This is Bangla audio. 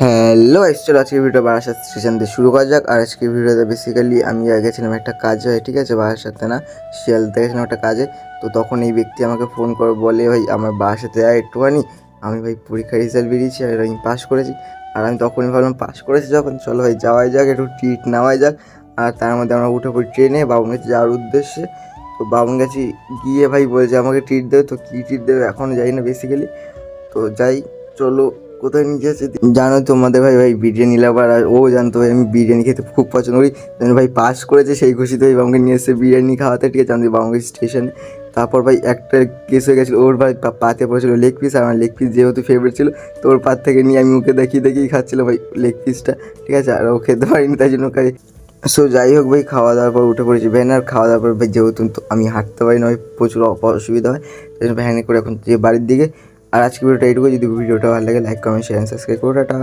হ্যালো চলো আজকে ভিডিও বারাসাত স্টেশন দিয়ে শুরু করা যাক। আর আজকে ভিডিওতে বেসিক্যালি আমি গেছিলাম একটা কাজে, ঠিক আছে, বারাসাতে না শিয়ালদা গেছিলাম একটা কাজে। তো তখন এই ব্যক্তি আমাকে ফোন করে বলে, ভাই আমার বারাসাতে আয় একটুখানি। আমি ভাই পরীক্ষার রেজাল্ট বেরিয়েছি আর আমি পাস করেছি। আর আমি তখনই ভাবলাম পাস করেছি যখন, চলো ভাই যাওয়াই যাক, একটু ট্রিট নেওয়াই যাক। আর তার মধ্যে আমরা উঠে পড়ি ট্রেনে বাবুনগাছি যাওয়ার উদ্দেশ্যে। তো বাবুনগাছি গিয়ে ভাই বলছে আমাকে ট্রিট দেবে। তো কী ট্রিট দেবে এখনও যাই না বেসিক্যালি। তো যাই, চলো কোথায় নিয়ে যাচ্ছে জানো তোমাদের ভাই ভাই বিরিয়ানি লাভার। আর ও জানতো ভাই আমি বিরিয়ানি খেতে খুব পছন্দ করি। ভাই পাস করেছে সেই খুশিতে ভাই আমাকে নিয়ে এসে বিরিয়ানি খাওয়াতে, ঠিক আছে, আমাদের বাংলাদেশ স্টেশনে। তারপর ভাই একটা কেস হয়ে গেছিলো, ওর ভাই পাতে পড়েছিল লেগ পিস। আর আমার লেগ পিস যেহেতু ফেভারিট ছিল, তো ওর পাত থেকে নিয়ে আমি ওকে দেখিয়ে খাচ্ছিলো ভাই লেগ পিসটা, ঠিক আছে। আর ও খেতে পারিনি, তাই জন্য সো যাই হোক ভাই, খাওয়া দাওয়ার পর উঠে পড়েছি ভ্যান। আর খাওয়া দাওয়ার পর ভাই যেহেতু তো আমি হাঁটতে পারি না, ভাই প্রচুর অসুবিধা হয়, তাই জন্য ভ্যানে করে এখন যে বাড়ির দিকে। আর আজকে ভিডিওটা এইটুকু। যদি ভিডিওটা ভালো লাগে লাইক কমেন্ট শেয়ার সাবস্ক্রাইব করো। টাটা।